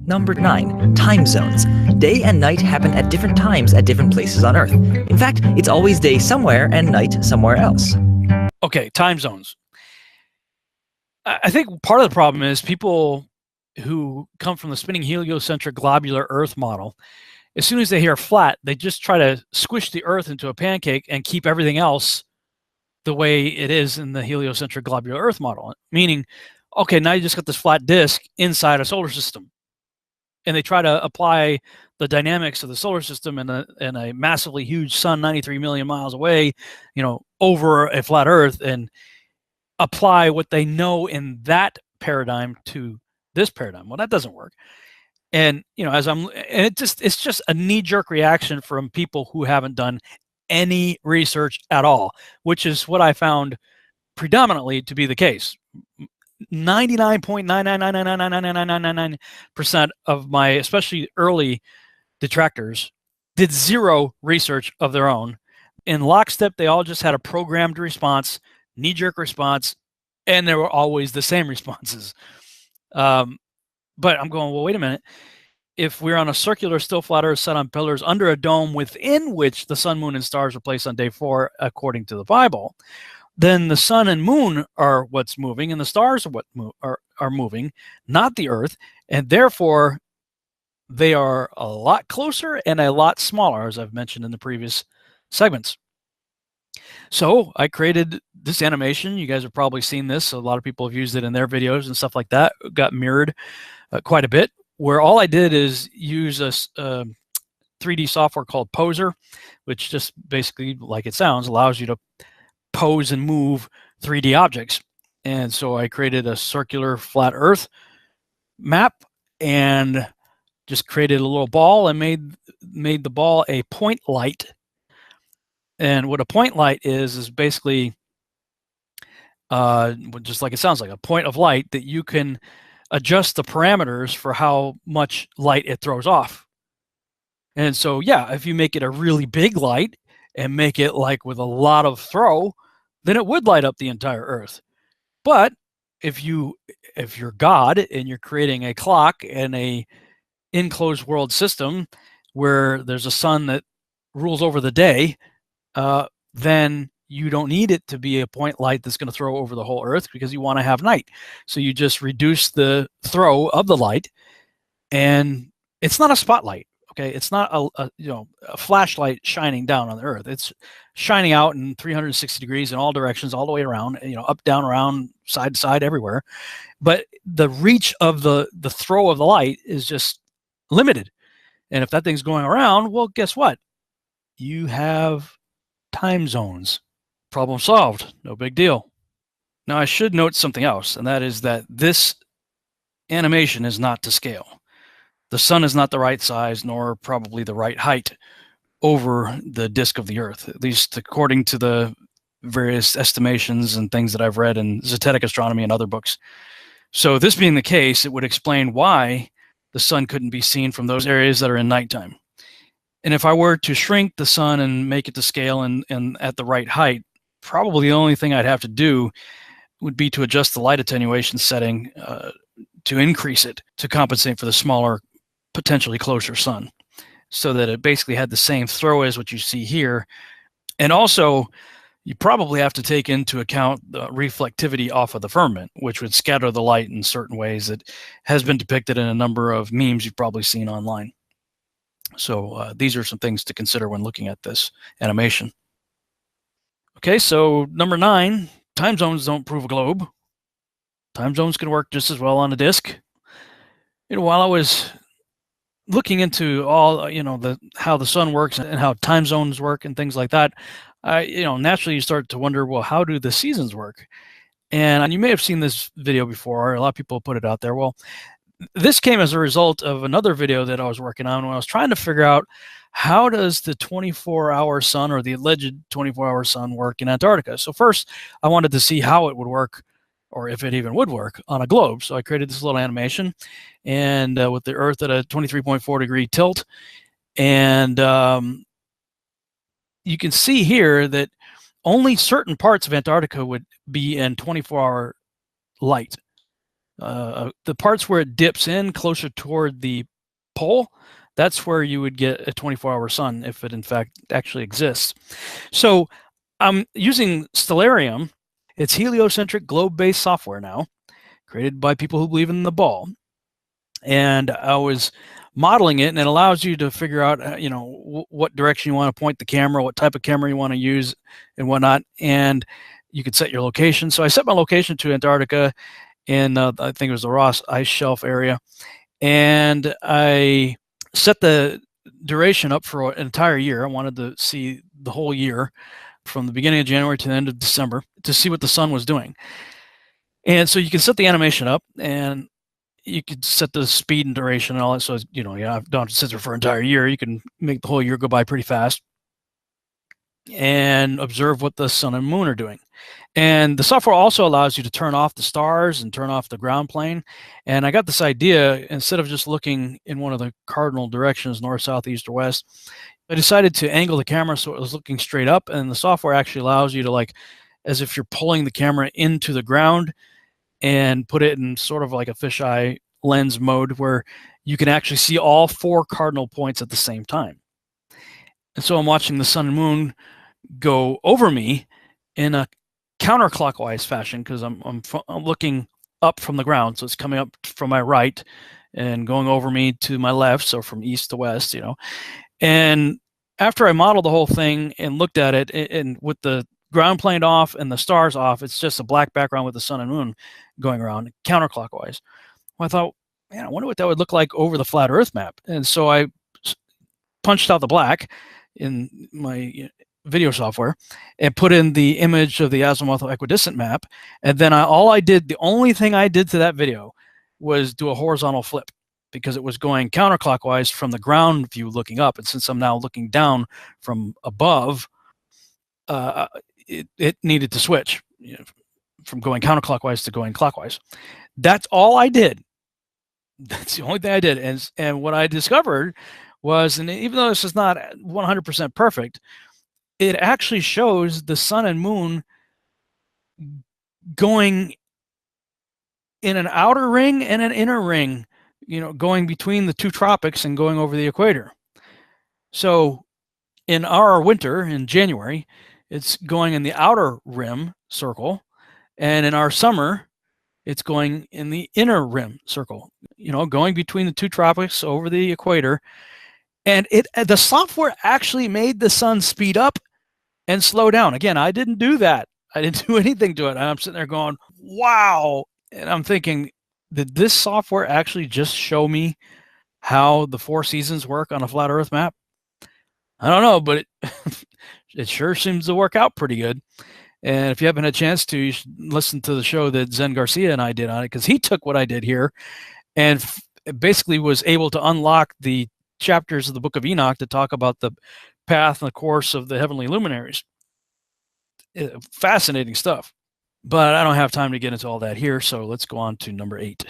Number 9. Time zones. Day and night happen at different times at different places on Earth. In fact, it's always day somewhere and night somewhere else. Okay, time zones. I think part of the problem is people who come from the spinning heliocentric globular Earth model, as soon as they hear flat, they just try to squish the Earth into a pancake and keep everything else the way it is in the heliocentric globular Earth model. Meaning, okay, now you just got this flat disk inside a solar system. And they try to apply the dynamics of the solar system in a massively huge sun 93 million miles away, over a flat Earth, and apply what they know in that paradigm to this paradigm. Well, that doesn't work. And it's just a knee-jerk reaction from people who haven't done any research at all, which is what I found predominantly to be the case. 99.999999999% of my, especially early detractors, did zero research of their own. In lockstep, they all just had a programmed response, knee-jerk response, and they were always the same responses. But I'm going, well, wait a minute. If we're on a circular still flat Earth set on pillars under a dome within which the sun, moon, and stars were placed on day 4, according to the Bible, then the sun and moon are what's moving, and the stars are what are moving, not the Earth, and therefore they are a lot closer and a lot smaller, as I've mentioned in the previous segments. So I created this animation. You guys have probably seen this. A lot of people have used it in their videos and stuff like that. It got mirrored quite a bit, where all I did is use a 3D software called Poser, which just basically, like it sounds, allows you to pose and move 3D objects. And so I created a circular flat Earth map and just created a little ball and made the ball a point light. And what a point light is basically just like it sounds like, a point of light that you can adjust the parameters for how much light it throws off. And so, yeah, if you make it a really big light and make it like with a lot of throw, then it would light up the entire Earth. But if you're God and you're creating a clock and a enclosed world system where there's a sun that rules over the day, then you don't need it to be a point light that's going to throw over the whole Earth, because you want to have night. So you just reduce the throw of the light, and it's not a spotlight. Okay, it's not a flashlight shining down on the Earth. It's shining out in 360 degrees in all directions, all the way around, up, down, around, side to side, everywhere. But the reach of the throw of the light is just limited. And if that thing's going around, well, guess what? You have time zones. Problem solved. No big deal. Now, I should note something else, and that is that this animation is not to scale. The sun is not the right size, nor probably the right height over the disk of the Earth, at least according to the various estimations and things that I've read in Zetetic Astronomy and other books. So this being the case, it would explain why the sun couldn't be seen from those areas that are in nighttime. And if I were to shrink the sun and make it to scale and at the right height, probably the only thing I'd have to do would be to adjust the light attenuation setting to increase it to compensate for the smaller, potentially closer sun, so that it basically had the same throw as what you see here. And also, you probably have to take into account the reflectivity off of the firmament, which would scatter the light in certain ways that has been depicted in a number of memes you've probably seen online. So these are some things to consider when looking at this animation. Okay, so number 9, time zones don't prove a globe. Time zones can work just as well on a disk. While I was looking into all, how the sun works and how time zones work and things like that, naturally you start to wonder, well, how do the seasons work? And you may have seen this video before. A lot of people put it out there. Well, this came as a result of another video that I was working on when I was trying to figure out, how does the 24-hour sun, or the alleged 24-hour sun, work in Antarctica? So first, I wanted to see how it would work, or if it even would work on a globe. So I created this little animation, and with the Earth at a 23.4 degree tilt. And you can see here that only certain parts of Antarctica would be in 24-hour light, The parts where it dips in closer toward the pole, that's where you would get a 24-hour sun if it in fact actually exists. So I'm using Stellarium. It's heliocentric globe-based software now, created by people who believe in the ball. And I was modeling it, and it allows you to figure out, what direction you want to point the camera, what type of camera you want to use, and whatnot. And you could set your location. So I set my location to Antarctica in, I think it was the Ross Ice Shelf area. And I set the duration up for an entire year. I wanted to see the whole year from the beginning of January to the end of December to see what the sun was doing. And so you can set the animation up, and you could set the speed and duration and all that. So, you don't have to sit there for an entire year. You can make the whole year go by pretty fast and observe what the sun and moon are doing. And the software also allows you to turn off the stars and turn off the ground plane. And I got this idea, instead of just looking in one of the cardinal directions, north, south, east, or west, I decided to angle the camera so it was looking straight up. And the software actually allows you to, like, as if you're pulling the camera into the ground, and put it in sort of like a fisheye lens mode where you can actually see all 4 cardinal points at the same time. And so I'm watching the sun and moon go over me in a counterclockwise fashion, because I'm looking up from the ground. So it's coming up from my right and going over me to my left. So from east to west, And after I modeled the whole thing and looked at it, and with the ground plane off and the stars off, it's just a black background with the sun and moon going around counterclockwise. Well, I thought, man, I wonder what that would look like over the flat Earth map. And so I punched out the black in my video software and put in the image of the azimuthal equidistant map. And then the only thing I did to that video was do a horizontal flip, because it was going counterclockwise from the ground view looking up. And since I'm now looking down from above, it needed to switch, from going counterclockwise to going clockwise. That's all I did. That's the only thing I did. And what I discovered was, and even though this is not 100% perfect, it actually shows the sun and moon going in an outer ring and an inner ring, going between the 2 tropics and going over the equator. So in our winter, in January, it's going in the outer rim circle, and in our summer, it's going in the inner rim circle, going between the 2 tropics over the equator. And the software actually made the sun speed up and slow down. Again, I didn't do that. I didn't do anything to it. And I'm sitting there going, wow. And I'm thinking, did this software actually just show me how the 4 seasons work on a flat Earth map? I don't know, but it sure seems to work out pretty good. And if you haven't had a chance to, you should listen to the show that Zen Garcia and I did on it, because he took what I did here and basically was able to unlock the chapters of the Book of Enoch to talk about the path and the course of the heavenly luminaries. Fascinating stuff. But I don't have time to get into all that here, so let's go on to number 8.